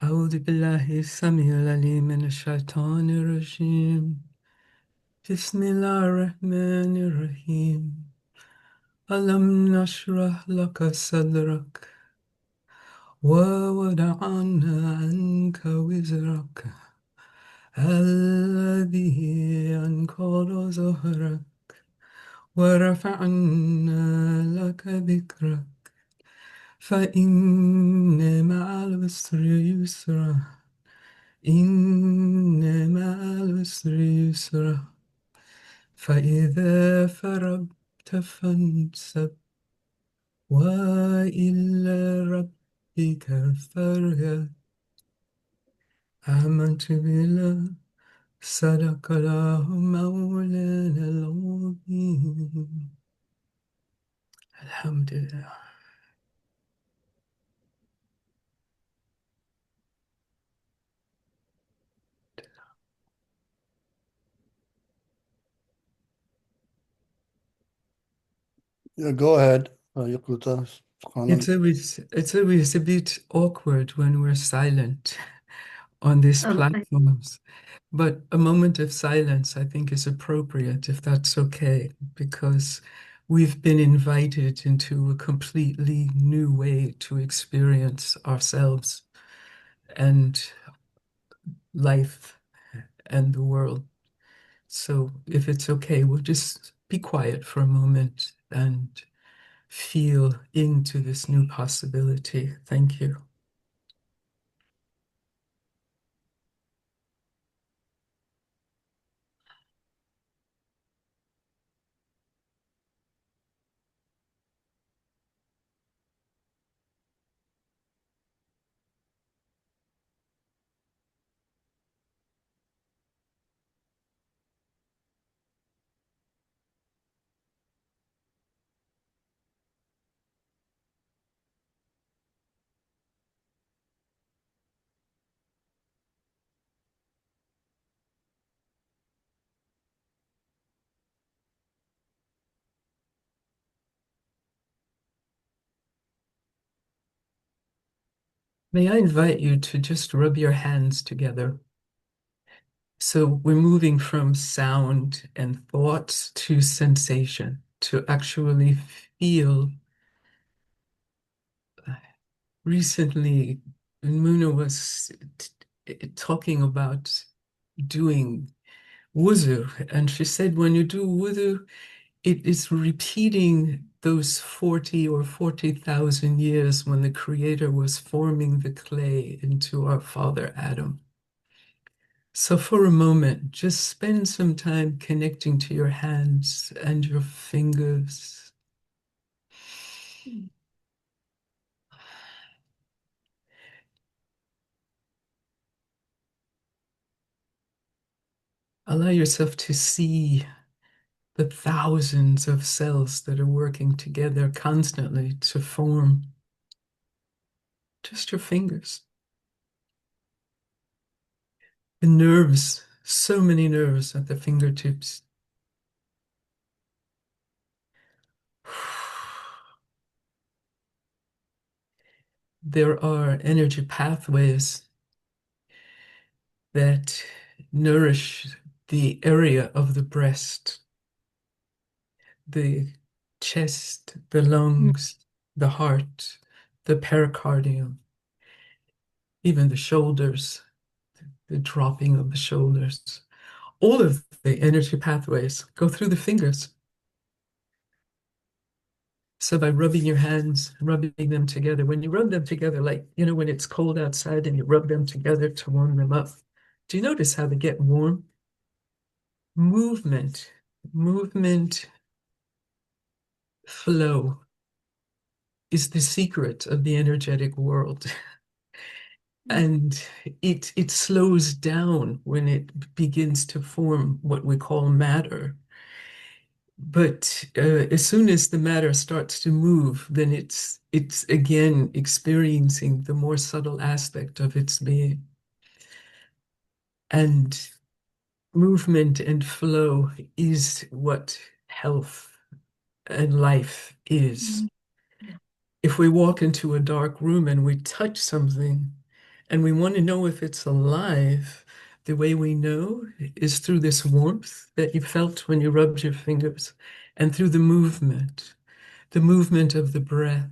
أعوذ بالله السميع العليم من الشيطان الرجيم بسم الله الرحمن الرحيم ألم نشرح لك صدرك ووضعنا عنك وزرك الذي أنقض ظهرك ورفعنا لك ذكرك فإن مع العسر يسرا إن مع العسر يسرا فإذا فرغت فانصب وإلى ربك فارغب آمنت بالله صدق الله مولانا العظيم الحمد لله. Yeah, go ahead, Yaquta. It's Subhanallah. always a bit awkward when we're silent on these Okay. platforms. But a moment of silence, I think, is appropriate if that's okay, because we've been invited into a completely new way to experience ourselves and life and the world. So if it's okay, we'll just be quiet for a moment and feel into this new possibility. Thank you. May I invite you to just rub your hands together? So we're moving from sound and thoughts to sensation, to actually feel. Recently, Muna was talking about doing wudu, and she said when you do wudu, it is repeating those 40 or 40,000 years when the Creator was forming the clay into our father Adam. So for a moment, just spend some time connecting to your hands and your fingers. Allow yourself to see the thousands of cells that are working together constantly to form just your fingers. The nerves, so many nerves at the fingertips. There are energy pathways that nourish the area of the breast, the chest, the lungs, the heart, the pericardium, even the shoulders, the dropping of the shoulders. All of the energy pathways go through the fingers. So by rubbing your hands, rubbing them together, when you rub them together, like, when it's cold outside and you rub them together to warm them up, do you notice how they get warm? Movement, movement, flow is the secret of the energetic world. And it slows down when it begins to form what we call matter. But as soon as the matter starts to move, then it's again experiencing the more subtle aspect of its being. And movement and flow is what health and life is. Mhm. If we walk into a dark room and we touch something, And we want to know if it's alive. The way we know is through this warmth that you felt when you rubbed your fingers and through the movement of the breath.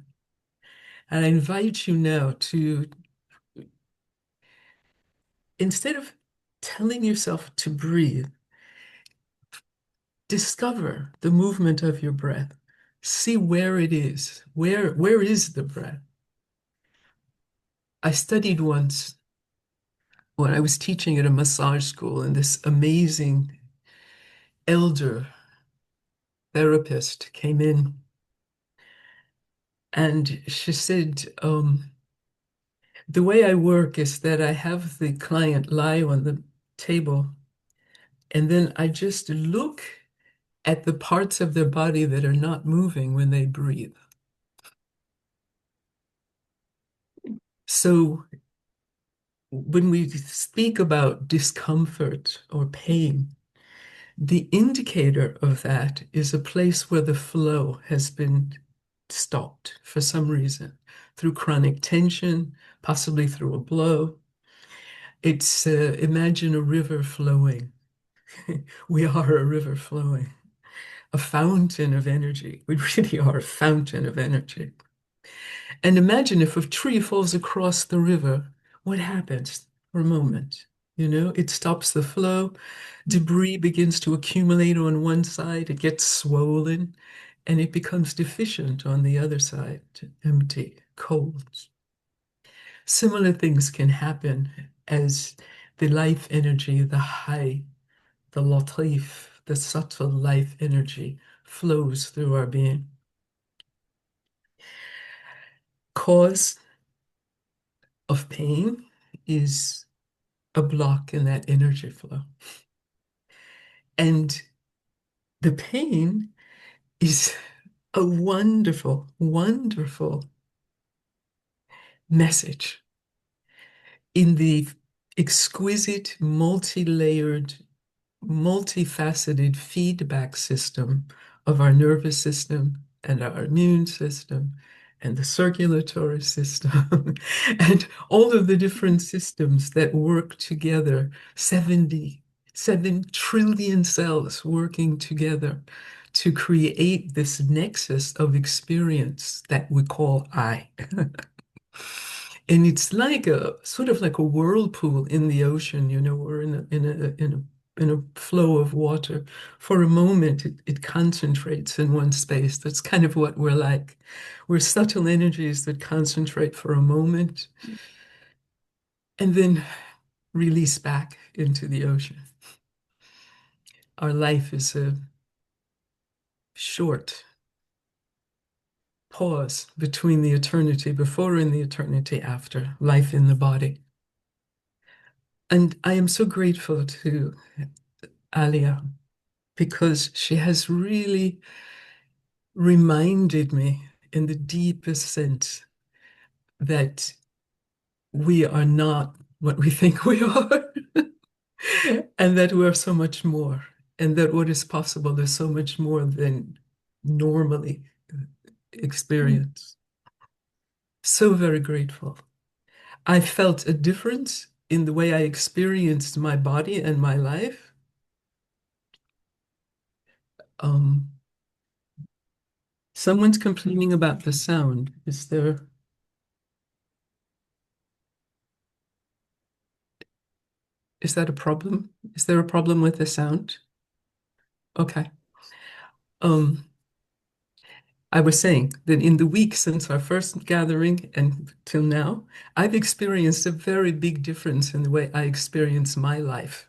And I invite you now to, instead of telling yourself to breathe, discover the movement of your breath. See where it is. Where is the breath? I studied once when I was teaching at a massage school, and this amazing elder therapist came in and she said, the way I work is that I have the client lie on the table, and then I just look at the parts of their body that are not moving when they breathe. So when we speak about discomfort or pain, the indicator of that is a place where the flow has been stopped for some reason, through chronic tension, possibly through a blow. It's imagine a river flowing. We are a river flowing, a fountain of energy. We really are a fountain of energy. And imagine if a tree falls across the river, what happens for a moment? You know, it stops the flow. Debris begins to accumulate on one side, it gets swollen, and it becomes deficient on the other side, empty, cold. Similar things can happen as the life energy, the high, the latif, the subtle life energy flows through our being. Cause of pain is a block in that energy flow. And the pain is a wonderful, wonderful message in the exquisite, multi-layered, multifaceted feedback system of our nervous system and our immune system and the circulatory system and all of the different systems that work together, 77 trillion cells working together to create this nexus of experience that we call I. And it's like a sort of like a whirlpool in the ocean, you know, or in a flow of water. For a moment, it concentrates in one space. That's kind of what we're like. We're subtle energies that concentrate for a moment and then release back into the ocean. Our life is a short pause between the eternity before and the eternity after, life in the body. And I am so grateful to Alia because she has really reminded me in the deepest sense that we are not what we think we are, and that we're so much more, and that what is possible is so much more than normally experienced. So very grateful. I felt a difference in the way I experienced my body and my life. Um, Someone's complaining about the sound. Is that a problem? Is there a problem with the sound? Okay. Um, I was saying that in the week since our first gathering and till now, I've experienced a very big difference in the way I experience my life.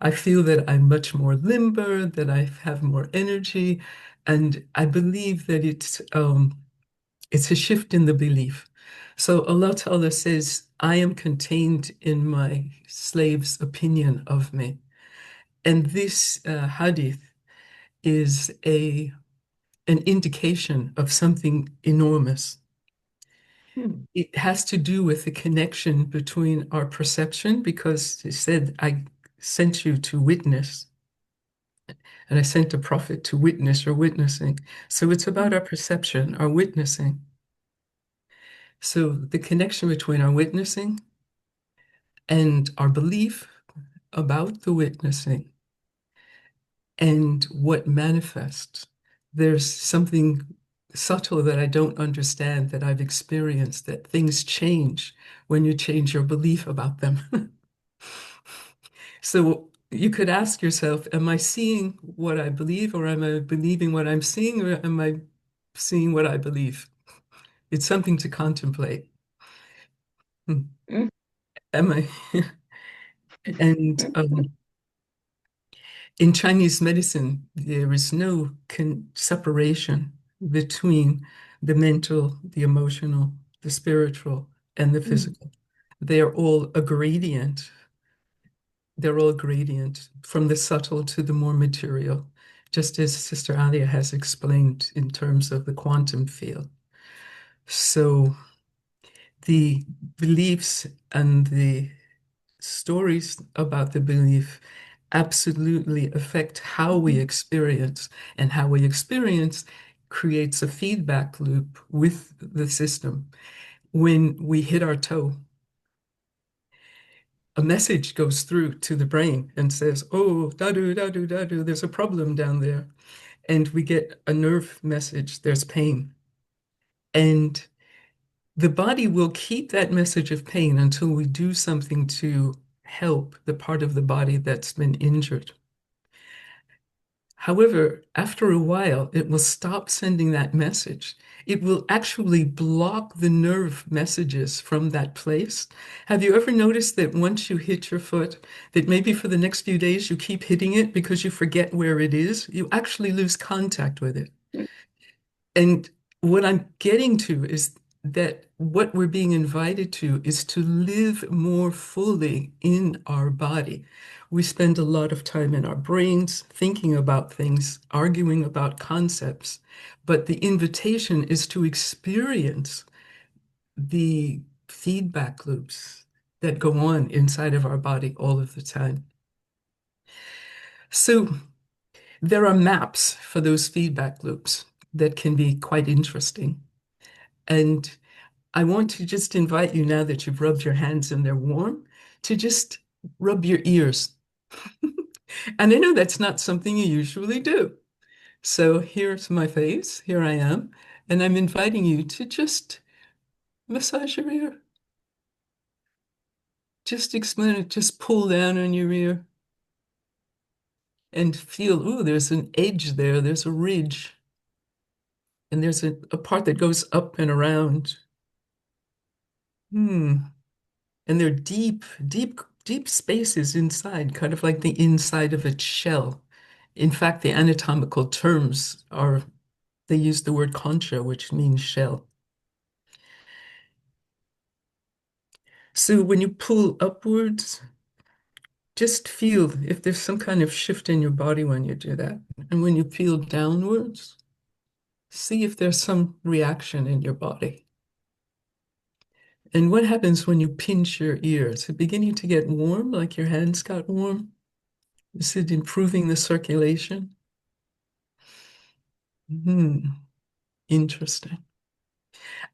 I feel that I'm much more limber, that I have more energy, and I believe that it's a shift in the belief. So Allah Ta'ala says, I am contained in my slave's opinion of me. And this hadith is an indication of something enormous. It has to do with the connection between our perception, because he said, I sent you to witness, and I sent a prophet to witness or witnessing. So it's about our perception, our witnessing. So the connection between our witnessing and our belief about the witnessing and what manifests. There's something subtle that I don't understand that I've experienced, that things change when you change your belief about them. So you could ask yourself, am I seeing what I believe, or am I believing what I'm seeing, or am I seeing what I believe? It's something to contemplate. Hmm. Mm. Am I? And in Chinese medicine, there is no separation between the mental, the emotional, the spiritual, and the Mm. physical. They are all a gradient. They're all gradient from the subtle to the more material, just as Sister Alia has explained in terms of the quantum field. So the beliefs and the stories about the belief absolutely affect how we experience, and how we experience creates a feedback loop with the system. When we hit our toe, a message goes through to the brain and says, oh, da-do, da-do, da-do, there's a problem down there. And we get a nerve message, there's pain. And the body will keep that message of pain until we do something to help the part of the body that's been injured. However, after a while, it will stop sending that message. It will actually block the nerve messages from that place. Have you ever noticed that once you hit your foot, that maybe for the next few days you keep hitting it because you forget where it is? You actually lose contact with it. And what I'm getting to is that what we're being invited to is to live more fully in our body. We spend a lot of time in our brains thinking about things, arguing about concepts, but the invitation is to experience the feedback loops that go on inside of our body all of the time. So there are maps for those feedback loops that can be quite interesting. And I want to just invite you, now that you've rubbed your hands and they're warm, to just rub your ears. And I know that's not something you usually do. So here's my face, here I am, and I'm inviting you to just massage your ear. Just explain it, just pull down on your ear and feel, ooh, there's an edge there, there's a ridge, and there's a part that goes up and around. Hmm. And they're deep, deep, deep spaces inside, kind of like the inside of a shell. In fact, the anatomical terms are, they use the word concha, which means shell. So when you pull upwards, just feel if there's some kind of shift in your body when you do that. And when you peel downwards, see if there's some reaction in your body. And what happens when you pinch your ears? Is it beginning to get warm, like your hands got warm? Is it improving the circulation? Hmm, interesting.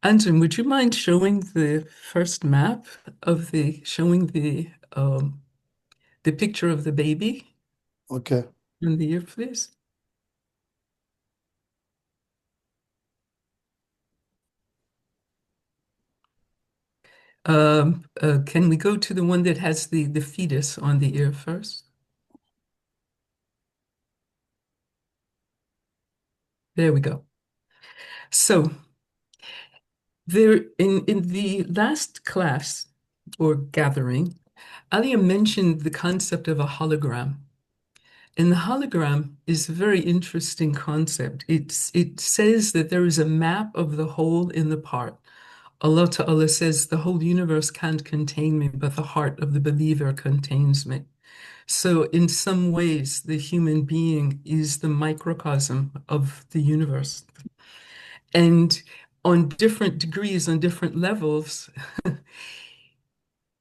Anton, would you mind showing the first map of showing the picture of the baby Okay. in the ear, please? Can we go to the one that has the fetus on the ear first? There we go. So there in the last class or gathering, Alia mentioned the concept of a hologram. And the hologram is a very interesting concept. It says that there is a map of the whole in the part. Allah Ta'ala says the whole universe can't contain me, but the heart of the believer contains me. So in some ways, the human being is the microcosm of the universe. And on different degrees, on different levels,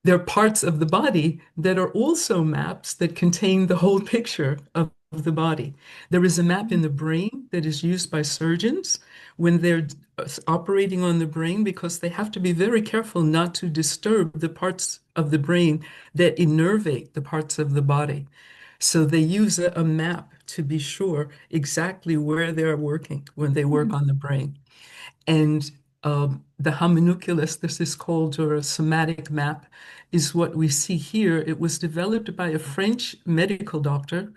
there are parts of the body that are also maps that contain the whole picture of the body. There is a map in the brain that is used by surgeons when they're operating on the brain because they have to be very careful not to disturb the parts of the brain that innervate the parts of the body. So they use a map to be sure exactly where they're working when they work on the brain. And the homunculus, this is called, or a somatic map, is what we see here. It was developed by a French medical doctor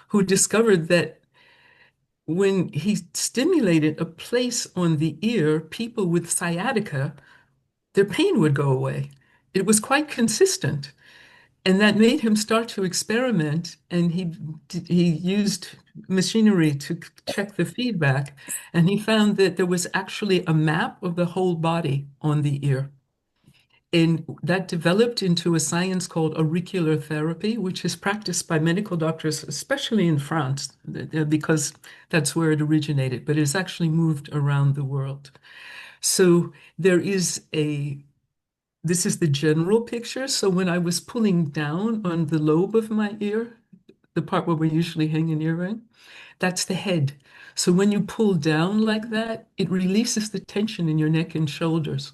who discovered that when he stimulated a place on the ear, people with sciatica, their pain would go away. It was quite consistent. And that made him start to experiment, and he used machinery to check the feedback, and he found that there was actually a map of the whole body on the ear. And that developed into a science called auricular therapy, which is practiced by medical doctors, especially in France, because that's where it originated, but it's actually moved around the world. So there is this is the general picture. So when I was pulling down on the lobe of my ear, the part where we usually hang an earring, that's the head. So when you pull down like that, it releases the tension in your neck and shoulders.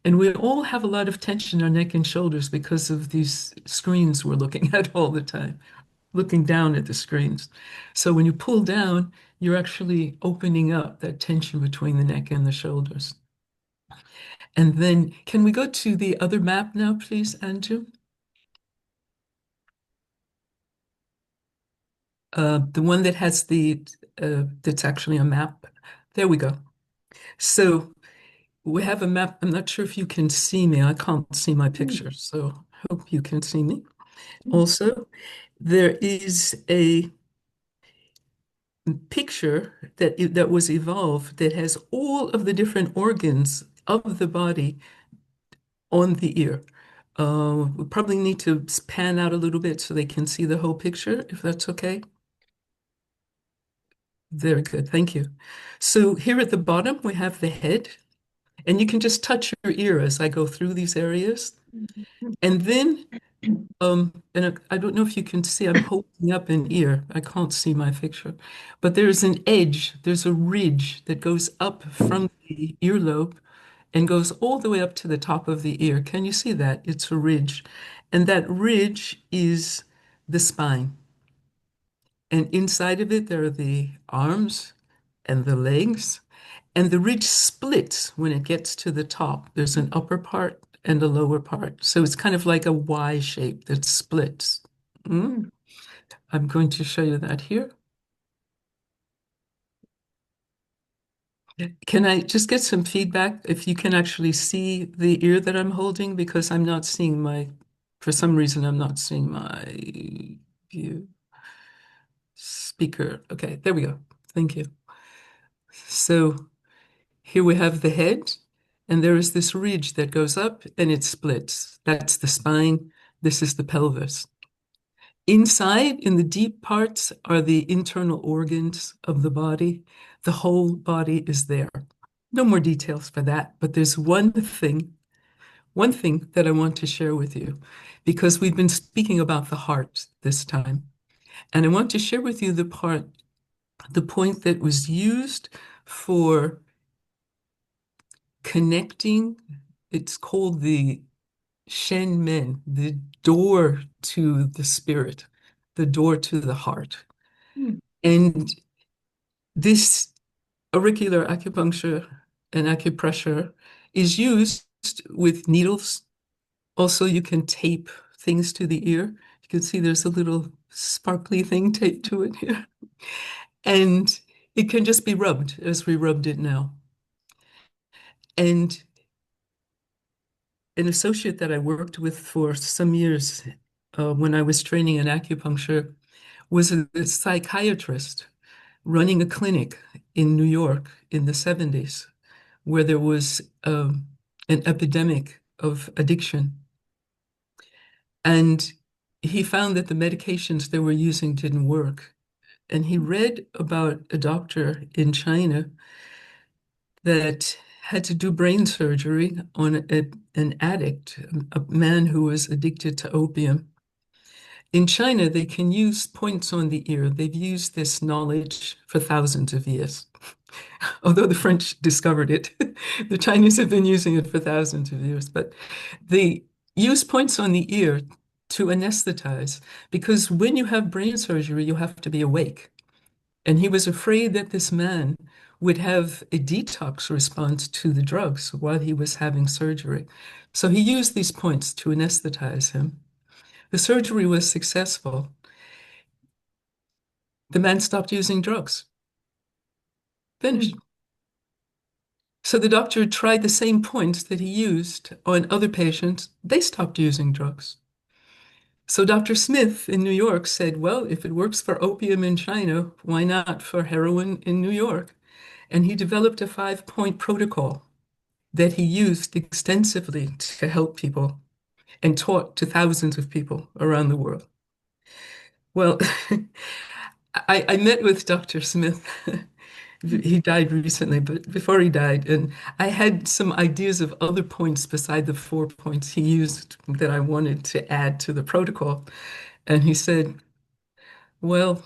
And we all have a lot of tension in our neck and shoulders because of these screens we're looking at all the time, looking down at the screens. So when you pull down, you're actually opening up that tension between the neck and the shoulders. And then can we go to the other map now, please, Andrew? The one that has that's actually a map. There we go. So we have a map. I'm not sure if you can see me. I can't see my picture, so hope you can see me. Also, there is a picture that was evolved that has all of the different organs of the body on the ear. We probably need to pan out a little bit so they can see the whole picture, if that's okay. Very good, thank you. So here at the bottom, we have the head, and you can just touch your ear as I go through these areas. And then, and I don't know if you can see, I'm holding up an ear. I can't see my picture, but there's an edge, there's a ridge that goes up from the earlobe and goes all the way up to the top of the ear. Can you see that? It's a ridge. And that ridge is the spine. And inside of it, there are the arms and the legs. And the ridge splits when it gets to the top. There's an upper part and a lower part. So it's kind of like a Y shape that splits. Mm. I'm going to show you that here. Can I just get some feedback if you can actually see the ear that I'm holding? Because I'm not seeing for some reason, I'm not seeing my view speaker. Okay, there we go. Thank you. So here we have the head, and there is this ridge that goes up and it splits. That's the spine. This is the pelvis. Inside, in the deep parts, are the internal organs of the body. The whole body is there. No more details for that, but there's one thing that I want to share with you, because we've been speaking about the heart this time. And I want to share with you the point that was used for connecting. It's called the Shen Men, the door to the spirit, the door to the heart. And this auricular acupuncture and acupressure is used with needles. Also, you can tape things to the ear. You can see there's a little sparkly thing taped to it here. And it can just be rubbed as we rubbed it now. And an associate that I worked with for some years when I was training in acupuncture was a psychiatrist running a clinic in New York in the 70s where there was an epidemic of addiction. And he found that the medications they were using didn't work. And he read about a doctor in China that had to do brain surgery on an addict, a man who was addicted to opium. In China, they can use points on the ear. They've used this knowledge for thousands of years. Although the French discovered it, the Chinese have been using it for thousands of years. But they use points on the ear to anesthetize because when you have brain surgery, you have to be awake. And he was afraid that this man would have a detox response to the drugs while he was having surgery. So he used these points to anesthetize him. The surgery was successful. The man stopped using drugs. Finished. Mm. So the doctor tried the same points that he used on other patients. They stopped using drugs. So Dr. Smith in New York said, well, if it works for opium in China, why not for heroin in New York? And he developed a 5-point protocol that he used extensively to help people and taught to thousands of people around the world. Well, I met with Dr. Smith. He died recently, but before he died, and I had some ideas of other points beside the 4 points he used that I wanted to add to the protocol. And he said, well,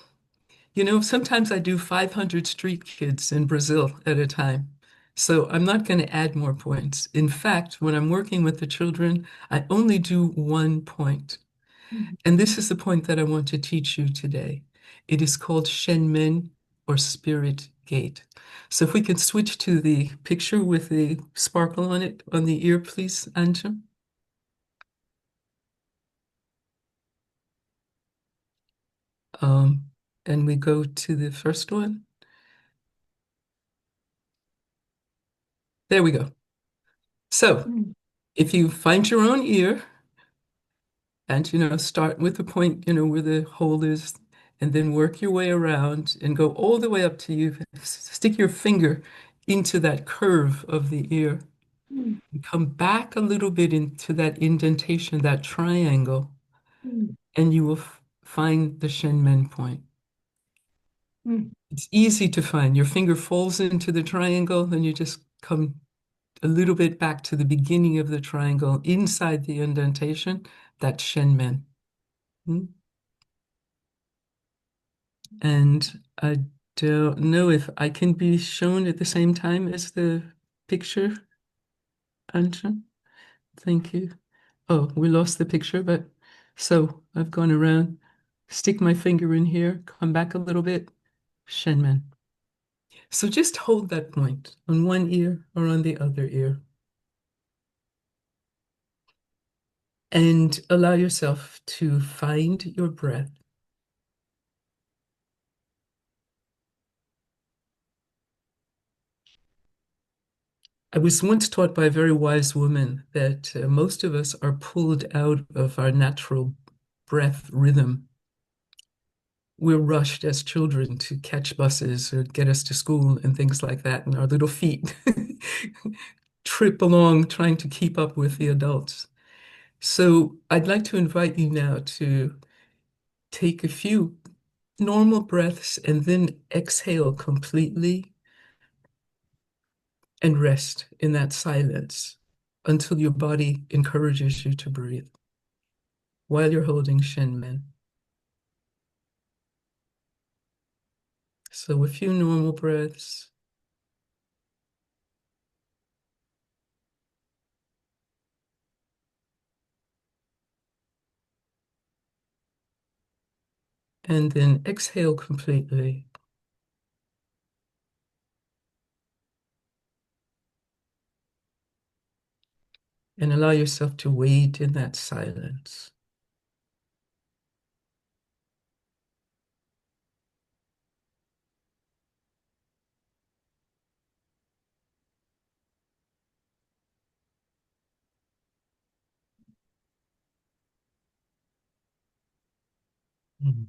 sometimes I do 500 street kids in Brazil at a time. So I'm not going to add more points. In fact, when I'm working with the children, I only do 1 point. And this is the point that I want to teach you today. It is called Shenmen or Spirit Gate. So if we can switch to the picture with the sparkle on it on the ear, please, Anjum. Um, and we go to the first one. There we go. So Mm. if you find your own ear and, start with the point, where the hole is, and then work your way around and go all the way up to you. Stick your finger into that curve of the ear. Mm. And come back a little bit into that indentation, that triangle, Mm. and you will find the Shenmen point. Mm. It's easy to find. Your finger falls into the triangle, then you just come a little bit back to the beginning of the triangle inside the indentation, that's Shenmen. Hmm? And I don't know if I can be shown at the same time as the picture, Anja. Thank you. Oh, we lost the picture, but so I've gone around, stick my finger in here, come back a little bit, Shenmen. So just hold that point on one ear or on the other ear and allow yourself to find your breath. I was once taught by a very wise woman that most of us are pulled out of our natural breath rhythm. We're rushed as children to catch buses or get us to school and things like that, and our little feet trip along trying to keep up with the adults. So I'd like to invite you now to take a few normal breaths and then exhale completely and rest in that silence until your body encourages you to breathe while you're holding Shenmen. So a few normal breaths. And then exhale completely. And allow yourself to wait in that silence. Mhm.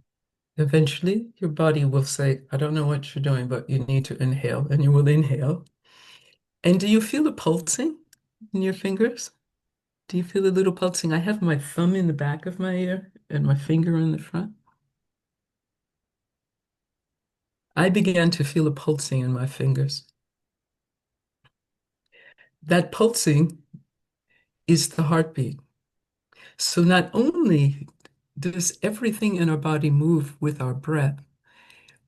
Eventually, your body will say, I don't know what you're doing, but you need to inhale, and you will inhale. And do you feel the pulsing in your fingers? Do you feel a little pulsing? I have my thumb in the back of my ear and my finger in the front. I began to feel a pulsing in my fingers. That pulsing is the heartbeat. So not only does everything in our body move with our breath,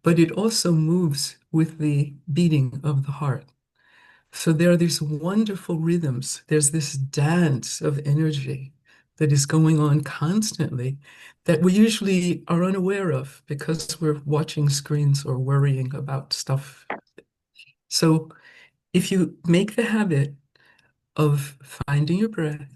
but it also moves with the beating of the heart. So there are these wonderful rhythms. There's this dance of energy that is going on constantly that we usually are unaware of because we're watching screens or worrying about stuff. So if you make the habit of finding your breath,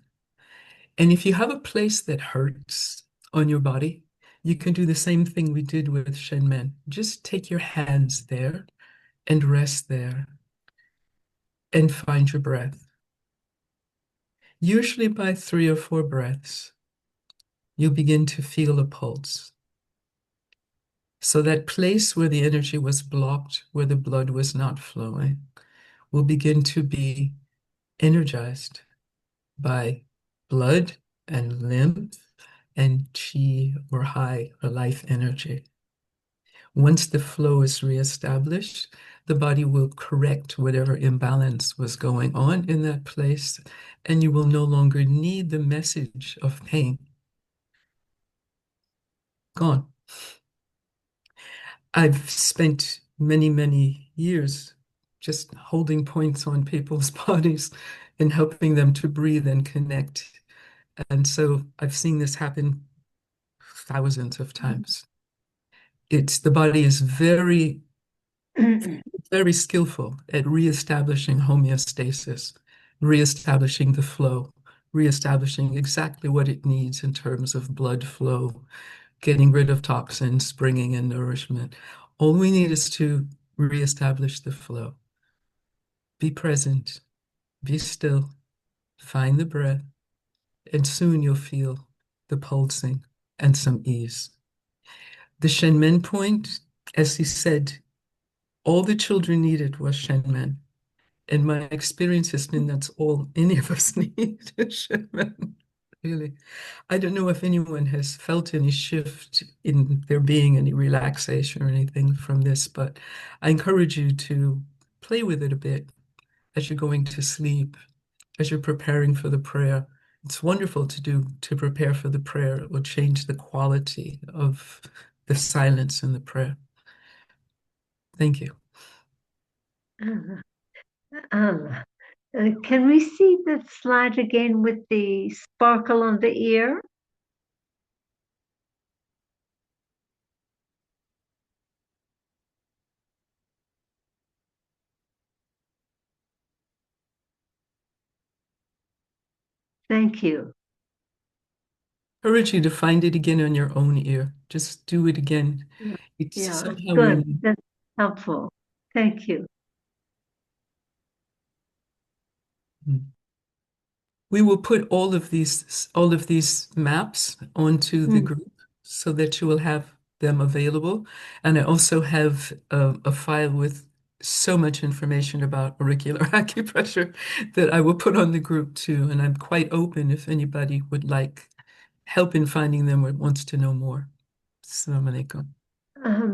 and if you have a place that hurts on your body, you can do the same thing we did with Shen Men. Just take your hands there and rest there and find your breath. Usually by 3 or 4 breaths, you begin to feel a pulse. So that place where the energy was blocked, where the blood was not flowing, will begin to be energized by blood and lymph and chi or high or life energy. Once the flow is reestablished, the body will correct whatever imbalance was going on in that place, and you will no longer need the message of pain. Gone. I've spent many, many years just holding points on people's bodies and helping them to breathe and connect. And so I've seen this happen thousands of times. It's the body is very, very skillful at reestablishing homeostasis, reestablishing the flow, reestablishing exactly what it needs in terms of blood flow, getting rid of toxins, bringing in nourishment. All we need is to reestablish the flow. Be present, be still, find the breath, and soon you'll feel the pulsing and some ease. The Shenmen point, as he said, all the children needed was Shenmen. And my experience has been that's all any of us need, Shenmen. Really. I don't know if anyone has felt any shift in there being any relaxation or anything from this, but I encourage you to play with it a bit as you're going to sleep, as you're preparing for the prayer. It's wonderful to do to prepare for the prayer. It will change the quality of the silence in the prayer. Thank you. Um, can we see the slide again with the sparkle on the ear? Thank you. Encourage you to find it again on your own ear. Just do it again. Yeah, It's yeah, somehow good. when That's helpful. Thank you. we will put all of these maps onto the Mm. group so that you will have them available. And I also have a file with so much information about auricular acupressure that I will put on the group too. And I'm quite open if anybody would like help in finding them or wants to know more. Assalamu alaikum. Um,